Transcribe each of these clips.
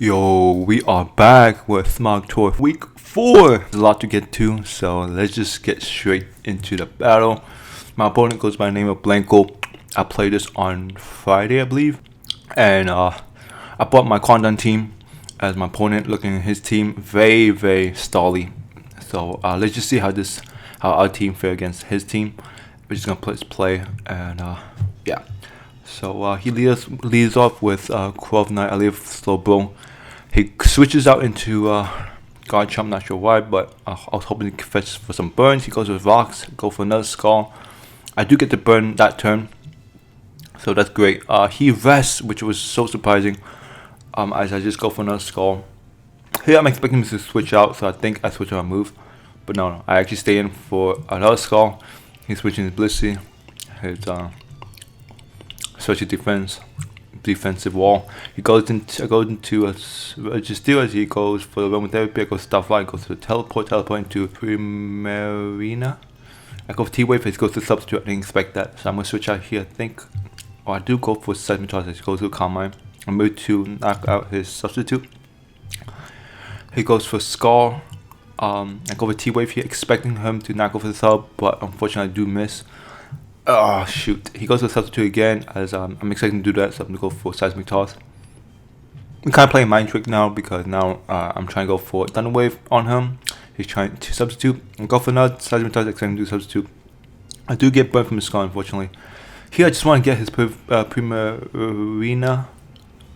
Yo, we are back with SMOGTOUR week 4. There's a lot to get to, so let's just get straight into the battle. My opponent goes by the name of Blanco. I played this on Friday, I believe, and I brought my Condon team as my opponent. Looking at his team, very stally. So let's just see how our team fare against his team. We're just gonna play, and yeah. So he leads off with Crow's Knight. I leave slow blow. He switches out into guard chump, not sure why, but I was hoping to fetch for some burns. He goes with rocks, go for another skull. I do get the burn that turn, so that's great. He rests, which was so surprising, as I just go for another skull. Here I'm expecting him to switch out, so I think I switch out a move, but no, I actually stay in for another skull. He's switching his Blissey, his switch defensive wall. He goes into a just steal as he goes for the Roman therapy. I go stuff right, goes to the teleport into Primarina. I go for T-Wave, he goes to substitute. I didn't expect that, so I'm gonna switch out here, I think. Or I do go for Seismic as he goes to Calm Mind. I'm going to knock out his substitute. He goes for Skull. I go for T-Wave here, expecting him to knock over the sub, but unfortunately I do miss. Oh shoot, he goes to substitute again, as I'm expecting to do that, so I'm going to go for Seismic Toss. I'm kind of playing Mind Trick now, because now I'm trying to go for Thunder Wave on him. He's trying to substitute, and go for another Seismic Toss, expecting to do substitute. I do get burnt from his skull, unfortunately. Here I just want to get his Primarina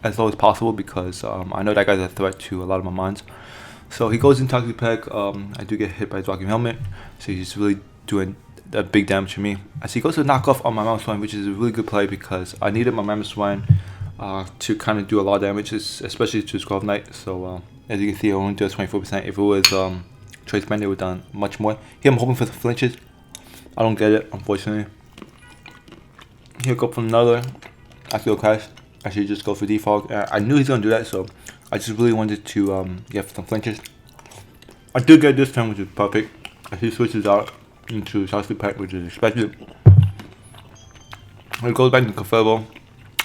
as low as possible, because I know that guy's a threat to a lot of my mines. So he goes in Toxic Pack. I do get hit by his Rocky Helmet, so he's really doing that big damage to me. As he goes to knock off on my Mammoth Swine, which is a really good play because I needed my Mammoth Swine to kind of do a lot of damage, especially to Crow's Knight. So as you can see, I only does 24%. If it was Trace Band, it would have done much more. Here I'm hoping for the flinches. I don't get it, unfortunately. He'll go for another Axial Crash. I should just go for Defog. I knew he's gonna do that, so I just really wanted to get some flinches. I do get this time, which is perfect. As he switches out into Toxic Pack, which is expected. He goes back to Convertible,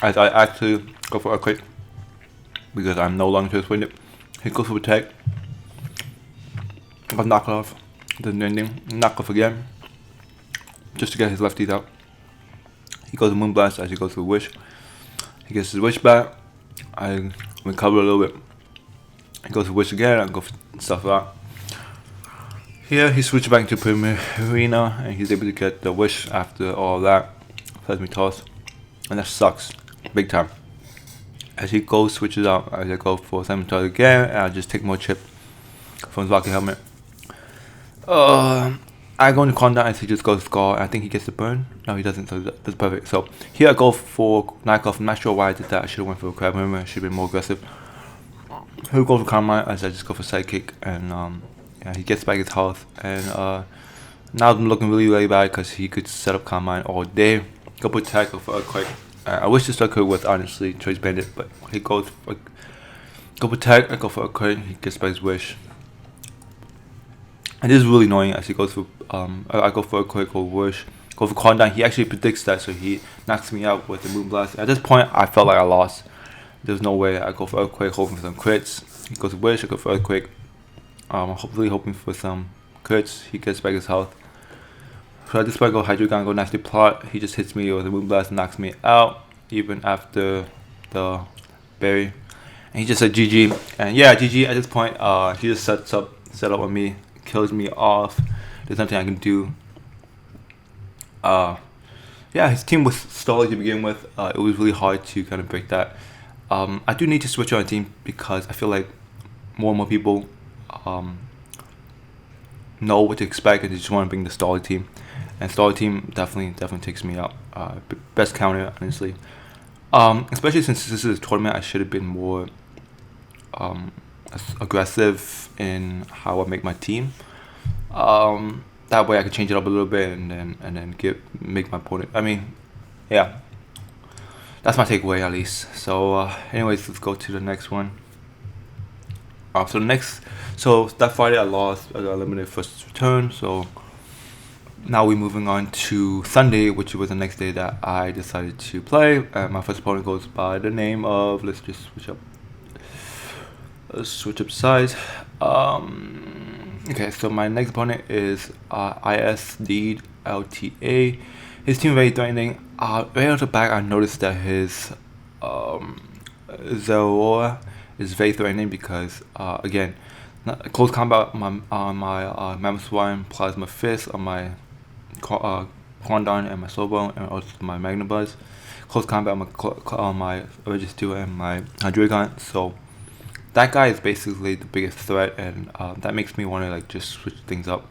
as I actually go for Earthquake, because I'm no longer persuaded. He goes for Protect. I'll knock off the ending. Knock off again, just to get his lefties out. He goes to Moonblast as he goes to Wish. He gets his Wish back. I recover a little bit. He goes to Wish again. I go for stuff out. Here he switches back to Primarina, and he's able to get the Wish after all that. Seismic Toss, and that sucks big time. As he goes, switches out. As I go for Seismic Toss again, and I just take more chip from his Rocky Helmet. I go into Condon as he just goes Skull. I think he gets the burn. No, he doesn't, so that's perfect. So here I go for Knockoff. I'm not sure why I did that. I should have went for a Crab Hammer. I should have been more aggressive. He'll go for Calm Mind as I just go for Sidekick, and yeah, he gets back his health. And now I'm looking really bad because he could set up Calm Mind all day. Go for Attack, go for Earthquake. I wish this Earthquake was honestly Trace Bandit, but he goes for go for Attack, I go for Earthquake. He gets back his Wish. And this is really annoying as he goes for I go for Earthquake or Wish. Go for Condon. He actually predicts that, so he knocks me out with the Moonblast. At this point, I felt like I lost. There's no way. I go for Earthquake, hoping for some crits. He goes to Wish. I go for Earthquake. Hopefully hoping for some crits. He gets back his health. So at this point, I go Hydreigon, go Nasty Plot. He just hits me with the Moonblast and knocks me out, even after the berry. And he just said GG. And yeah, GG. At this point, he just set up on me, kills me off. There's nothing I can do. Yeah, his team was stalled to begin with. It was really hard to kind of break that. I do need to switch on a team because I feel like more and more people know what to expect and they just want to bring the stall team. And stall team definitely takes me out. Best counter, honestly. Especially since this is a tournament, I should have been more aggressive in how I make my team. That way I can change it up a little bit and then make my opponent. I mean, yeah, that's my takeaway at least. So anyways, let's go to the next one. So that Friday I lost. I got eliminated first return. So now we're moving on to Sunday, which was the next day that I decided to play. My first opponent goes by the name of, let's just switch up. Let's switch up sides. Okay, so my next opponent is ISDLTA. His team very threatening. Right off the back, I noticed that his Zeraora is very threatening because again, close combat on my Mammoth Swine, Plasma Fist, on my Quandon and my Slowbone, and also my Magnabuzz. Close combat on my Register and my Hydreigon. So that guy is basically the biggest threat, and that makes me want to like just switch things up.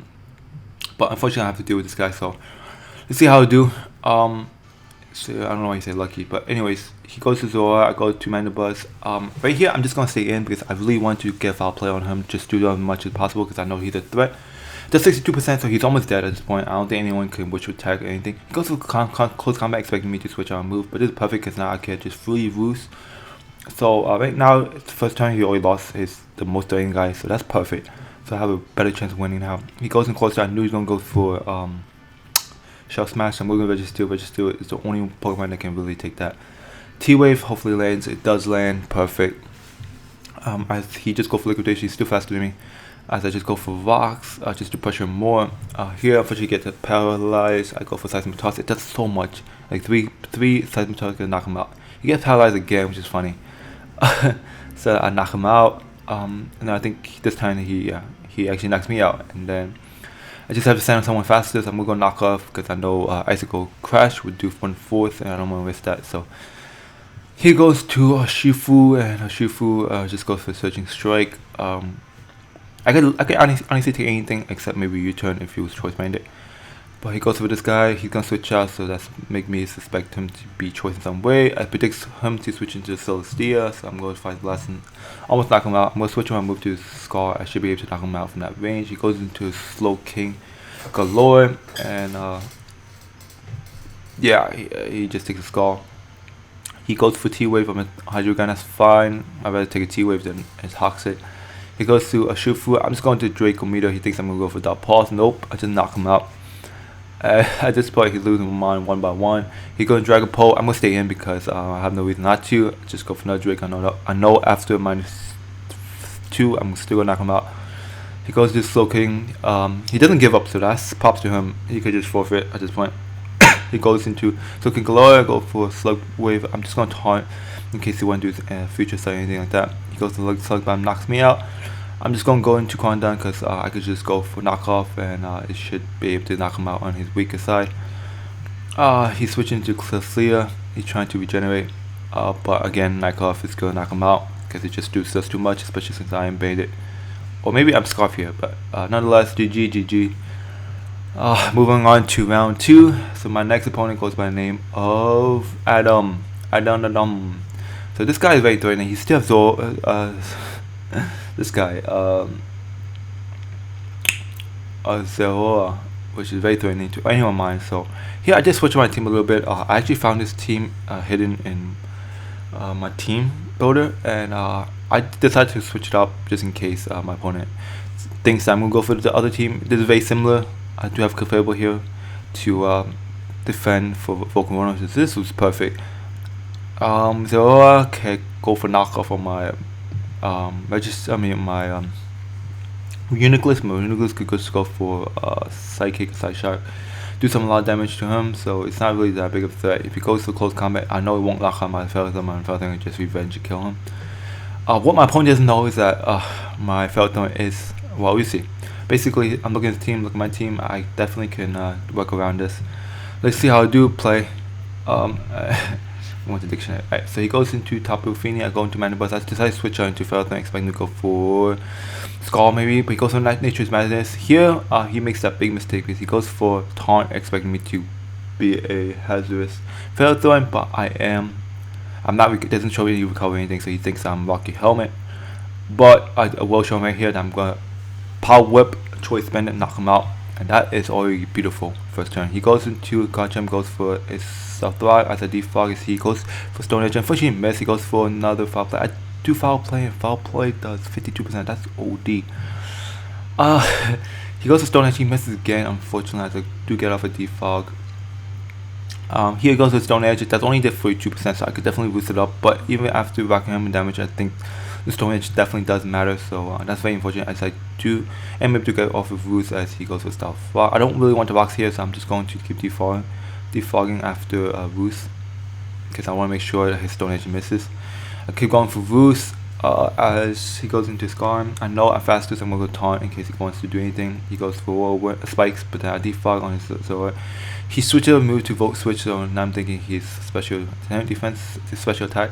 But unfortunately, I have to deal with this guy. So let's see how I do. So I don't know why you say lucky, but anyways, he goes to Zora, I go to Magnabuzz. Right here, I'm just gonna stay in because I really want to get foul play on him, just do as much as possible because I know he's a threat. Does 62%, so he's almost dead at this point. I don't think anyone can witch attack or anything. He goes to close combat, expecting me to switch out and move, but it's perfect because now I can just fully roost. So right now, the first turn he already lost the most threatening guy, so that's perfect. So I have a better chance of winning now. He goes in closer. I knew he was gonna go for Shell Smash. I'm moving Register. Register is the only Pokemon that can really take that. T-Wave hopefully lands. It does land. Perfect. As he just go for Liquidation, he's still faster than me. As I just go for Rocks, just to pressure him more. Here, unfortunately, get paralyzed. I go for Seismitoss. It does so much. Like three Seismitoss can knock him out. He gets paralyzed again, which is funny. So I knock him out. And then I think this time he actually knocks me out. And then I just have to send someone faster. So I'm gonna go knock off because I know Icicle Crash would do 1/4, and I don't want to risk that. So he goes to Shifu, and Shifu just goes for Searching Strike. I could honestly take anything except maybe U-turn if he was choice minded. But he goes for this guy, he's gonna switch out, so that's make me suspect him to be choice in some way. I predict him to switch into Celestia, so I'm going to fight Blast and almost knock him out. I'm gonna switch my move to Scar. I should be able to knock him out from that range. He goes into Slow King Galore, and yeah, he just takes a Scar. He goes for T-Wave. I'm a Hydreigon, that's fine. I'd rather take a T-Wave than his Toxic. He goes to a Shufu. I'm just going to Draco Meter. He thinks I'm going to go for Dark Pulse. Nope, I just knock him out. At this point, he's losing my mind one by one. He goes to Dragon Pole. I'm going to stay in because I have no reason not to. Just go for another Drake. I know after -2, I'm still going to knock him out. He goes to Slow King. He doesn't give up, so that's props to him. He could just forfeit at this point. He goes into Slow King Galore. Go for Slug Wave. I'm just going to taunt in case he wants to do future sight or anything like that. He goes to Slug Bomb, knocks me out. I'm just going to go into Quandon because I could just go for knockoff, and it should be able to knock him out on his weaker side. He's switching to Celestia. He's trying to regenerate, but again, knockoff is going to knock him out because it just does too much, especially since I am baited. Or maybe I'm Scarf here, but nonetheless, GG. Moving on to round 2. So my next opponent goes by the name of Adam. So this guy is very threatening. He still has this guy, Zeraora, which is very threatening to anyone mind. So here I just switched my team a little bit. I actually found this team hidden in my team builder, and I decided to switch it up just in case my opponent thinks that I'm going to go for the other team. This is very similar. I do have Clefable here to defend for Volcarona. So this was perfect. Zeraora can go for knockoff on my Uniclus. My Uniclus could just go for Psychic, Side Shock, do a lot of damage to him, so it's not really that big of a threat. If he goes to close combat, I know it won't lock on my Ferrothorn. My Ferrothorn can just revenge and kill him. What my opponent doesn't know is that my Ferrothorn is, well, we see. Basically, I'm looking at the team, look at my team. I definitely can work around this. Let's see how I do play. I want the dictionary. Right, so he goes into Tapu Fini. I go into Magnabuzz. I decided to switch out into Ferrothorn, expecting to go for Skull maybe, but he goes for Nature's Madness. Here, he makes that big mistake because he goes for Taunt, expecting me to be a hazardous Ferrothorn, but I'm not. It doesn't show me recover anything, so he thinks I'm Rocky Helmet. But I will show him right here that I'm gonna Power Whip, Choice Bend, and knock him out, and that is already beautiful. First turn, he goes into Garchomp, goes for his Self-Thrive. As a defog, he goes for Stone Edge. Unfortunately, he missed. He goes for another foul play. I do foul play, and foul play does 52%. That's OD. He goes for Stone Edge. He misses again. Unfortunately, I do get off a defog. Here goes with Stone Edge. That's only did 42%, so I could definitely boost it up. But even after rocking him in damage, I think the stone edge definitely does matter. So that's very unfortunate, as I do am able to get off of Roost as he goes for stealth. Well, I don't really want the rocks here, so I'm just going to keep defogging after Roost, because I want to make sure that his stone edge misses. I keep going for Roost as he goes into his arm. I know at fastest I'm going to go taunt in case he wants to do anything. He goes for spikes, but then I defog on his Zora. He switches a move to Volt Switch, so now I'm thinking he's special defense, his special attack.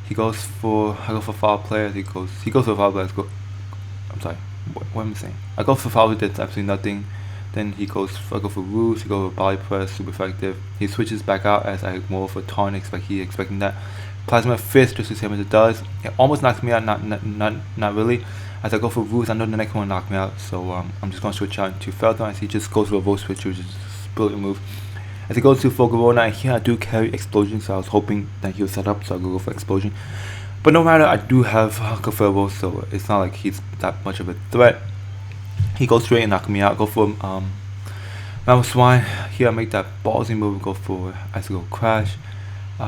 He goes for, I go for foul play. He goes for foul play. I'm sorry, what am I saying? I go for foul play, that's absolutely nothing. Then I go for Roost, he goes for body press, super effective. He switches back out as I go for taunt, expecting that. Plasma Fist, just the same as it does. It almost knocks me out, not really. As I go for Roost, I know the next one will knock me out, so I'm just going to switch out into Feldon as he just goes for a Volt Switch, which is a brilliant move. As he goes to Fogorona, and here I do carry Explosion, so I was hoping that he would set up, so I could go for Explosion. But no matter, I do have Conferable, so it's not like he's that much of a threat. He goes straight and knocks me out. Go for Mammoth Swine. Here I make that ballsy move and go for Icicle Crash.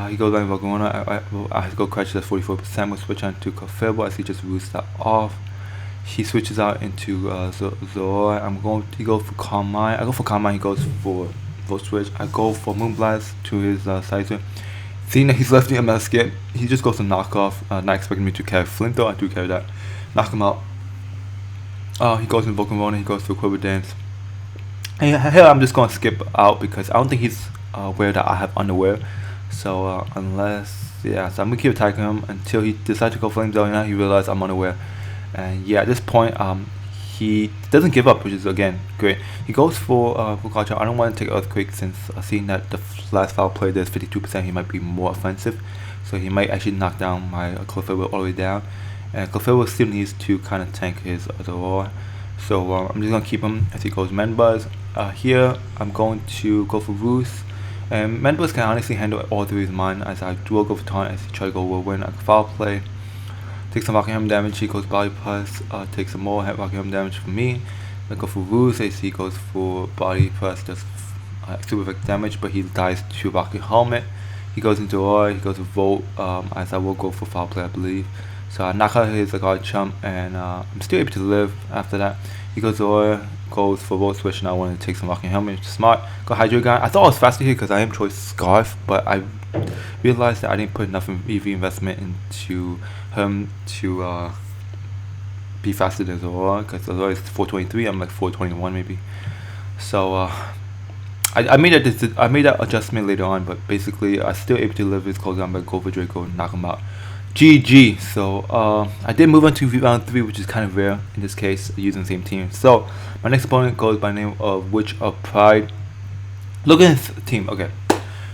He goes down Volcarona. Icicle Crash does 44%. We'll switch on to Conferable as he just roots that off. He switches out into Zora. He goes for Calm Mind. I go for Calm Mind. He goes for Volt Switch. I go for Moonblast to his Sizer. Seeing that he's left me a metal skip, he just goes to knock off. Not expecting me to carry Flint though. I do carry that. Knock him out. He goes in Volcarona. He goes for Quiver Dance. And here I'm just going to skip out because I don't think he's aware that I have Underwear. So unless, yeah, so I'm going to keep attacking him until he decides to go Flame Zone. Now he realizes I'm unaware. And yeah, at this point, he doesn't give up, which is again great. He goes for Vulcacha. I don't want to take Earthquake since seeing that the last foul play there's 52%, he might be more offensive. So he might actually knock down my Clefairy all the way down. And Clefairy still needs to kind of tank his Aurora. So I'm just going to keep him as he goes Menbuzz. Here I'm going to go for Roost. And Menbuzz can honestly handle all three of mine as I do go for Taunt as he tries to go Whirlwind. I can foul play. Take some Rockingham damage, he goes Body Press, take some more Rockingham damage from me. I go for Roost, as he goes for Body Press, does super effective damage, but he dies to Rocket Helmet. He goes into Aura, he goes to Volt, as I will go for Foul Play, I believe. So I knock out his guard chump, and I'm still able to live after that. He goes to Aura, goes for Volt Switch, and I want to take some Rocking Helmet, which is smart. Go Hydreigon. I thought I was faster here because I am Choice Scarf, but I realized that I didn't put enough EV investment into him to be faster than Zora, because Zora is 423, I'm like 421 maybe. So I made that adjustment later on, but basically I still able to live his cooldown by go for Draco and knock him out. GG. So I did move on to round 3, which is kind of rare in this case, using the same team. So my next opponent goes by the name of Witch of Pride. Look at his team. Okay,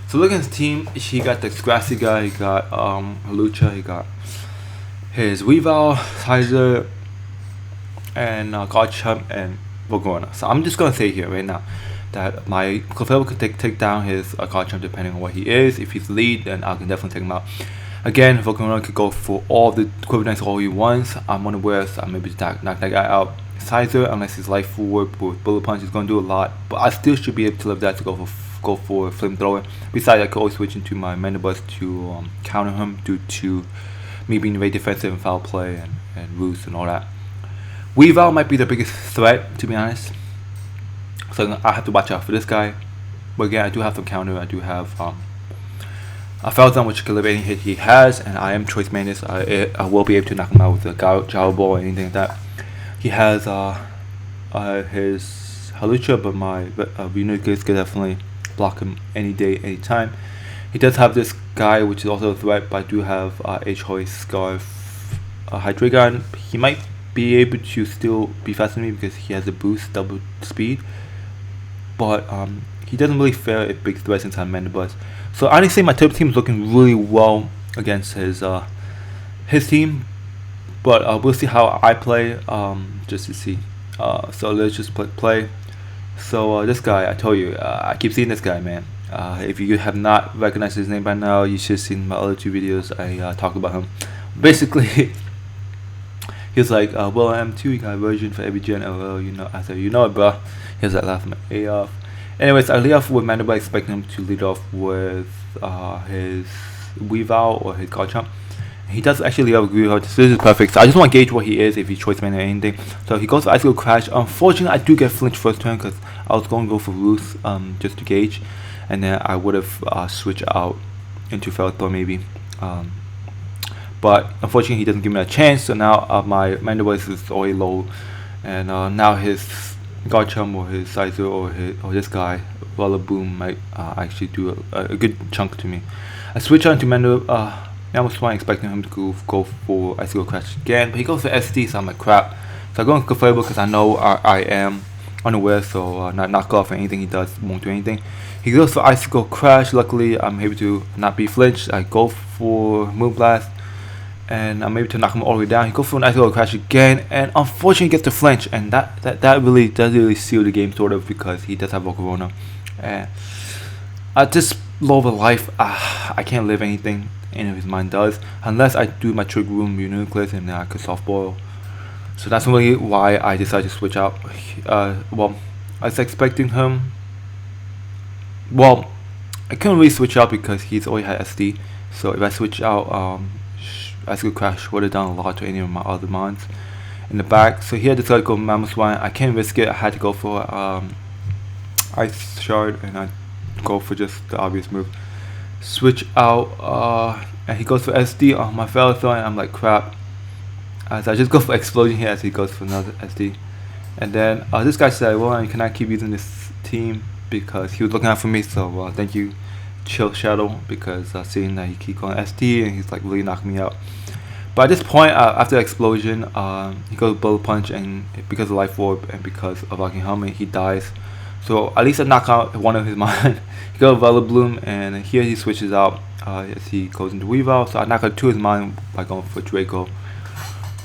so look at his team. He got the Grassy guy, he got Halucha, he got his Weavile, Sizer, and Garchomp and Volcarona. So I'm just gonna say here right now that my Clefairy could take down his Garchomp depending on what he is. If he's lead, then I can definitely take him out. Again, Volcarona could go for all the Quiver Dance all he wants. I'm unaware, so I'm maybe knock that guy out. Sizer, unless his life forward with Bullet Punch, is gonna do a lot, but I still should be able to live that to go for Flamethrower. Besides, I could always switch into my Mandibuzz to counter him due to me being very defensive and foul play and Roost and all that. Weavile might be the biggest threat, to be honest. So I have to watch out for this guy. But again, I do have some counter. I do have a Feldon, which can live any hit he has, and I am Choice Madness. I will be able to knock him out with a Gyro Ball or anything like that. He has his Halucha, but my Renegades can definitely block him any day, any time. He does have this guy, which is also a threat, but I do have H-Choice Scarf Hydreigon. He might be able to still be faster than me because he has a boost, double speed, but he doesn't really fare a big threat since I'm Mandibuzz. So honestly, my top team is looking really well against his team, but we'll see how I play just to see. So let's just play. So this guy, I told you, I keep seeing this guy, man. If you have not recognized his name by now, you should have seen my other 2 videos. I talk about him. Basically, he's like, well, I'm 2, you got a version for every gen. Oh, well, you know, I said, you know it, bro. Here's that laugh my A off. Anyways, I lead off with Mandibuzz, expecting him to lead off with his Weavile or his Garchomp. He does actually have a agree with her. This is perfect. So I just want to gauge what he is, if he's choice man or anything. So he goes for Icicle Crash. Unfortunately, I do get flinch first turn because I was going to go for Ruth just to gauge. And then I would have switched out into Feather maybe. But unfortunately, he doesn't give me a chance. So now my Mandibles is already low. And now his Garchomp or his Sizer or this guy, Boom, might actually do a good chunk to me. I switch on to Mandibles. I was fine expecting him to go for Icicle Crash again, but he goes for SD, so I'm like crap. So I go in Clefable because I know I am unaware, so not knock off anything he does, won't do anything. He goes for Icicle Crash. Luckily, I'm able to not be flinched. I go for Moonblast, and I'm able to knock him all the way down. He goes for an Icicle Crash again, and unfortunately gets the flinch, and that really does seal the game sort of, because he does have Volcarona. And at this low of a life, I can't live anything. Any of his mind does, unless I do my Trick Room Nucleus, and then I could soft boil. So that's really why I decided to switch out. Well, I was expecting him. Well, I couldn't really switch out because he's already had SD. So if I switch out, Icicle Crash would have done a lot to any of my other mons in the back. So here I decided to go Mamoswine. I can't risk it. I had to go for Ice Shard, and I go for just the obvious move. Switch out, and he goes for SD on my Feather, and I'm like crap. So I just go for Explosion here as he goes for another SD. And then this guy said, well, can I keep using this team, because he was looking out for me. So thank you, Chill Shadow, because seeing that he keep going SD and he's like really knocking me out. But at this point, after the explosion, he goes Bullet Punch, and because of Life Orb and because of Locking Helmet, he dies. So at least I knock out one of his mine. He goes Bloom, and here he switches out as he goes into Weavile. So I knock out 2 of his mine by going for Draco.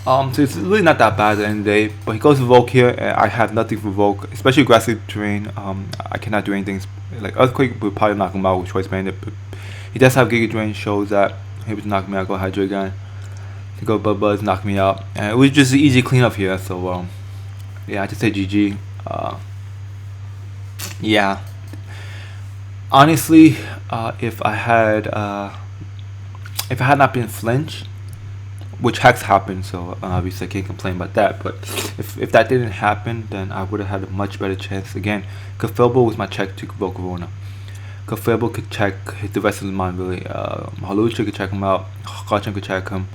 So it's really not that bad at the end of the day. But he goes for Volk here, and I have nothing for Volk, especially grassy terrain. I cannot do anything. Like Earthquake would probably knock him out with Choice Bandit, but he does have Giga Drain, shows that he was knock me out. Go Hydreigon. He go Buzz, knock me out, and it was just an easy cleanup here. So yeah, I just say GG. Yeah, honestly, if I had not been flinched, which has happened, so obviously I can't complain about that. But if that didn't happen, then I would have had a much better chance. Again, Clefable was my check to Volcarona. Clefable could check the rest of the mind really. Halucha could check him out. Garchomp could check him.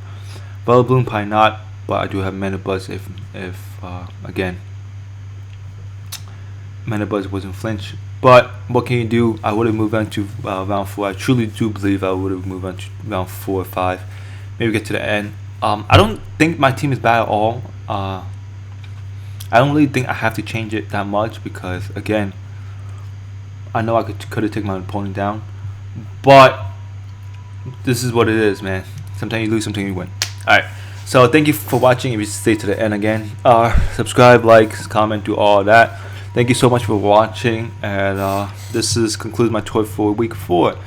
Bloom probably not, but I do have Mana Buzz if again Mana Buzz wasn't flinch. But what can you do? I would have moved on to round 4. I truly do believe I would have moved on to round 4 or 5. Maybe get to the end. I don't think my team is bad at all. I don't really think I have to change it that much, because again, I know I could have taken my opponent down. But this is what it is, man. Sometimes you lose, sometimes you win. Alright, so thank you for watching. If you stay to the end again, subscribe, like, comment, do all that. Thank you so much for watching, and this concludes my tour for week 4.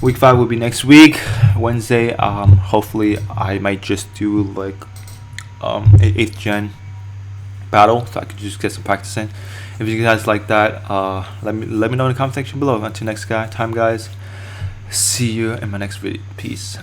Week 5 will be next week, Wednesday. Hopefully I might just do like 8th gen battle, so I could just get some practice in. If you guys like that, let me know in the comment section below. Until next time, guys. See you in my next video. Peace.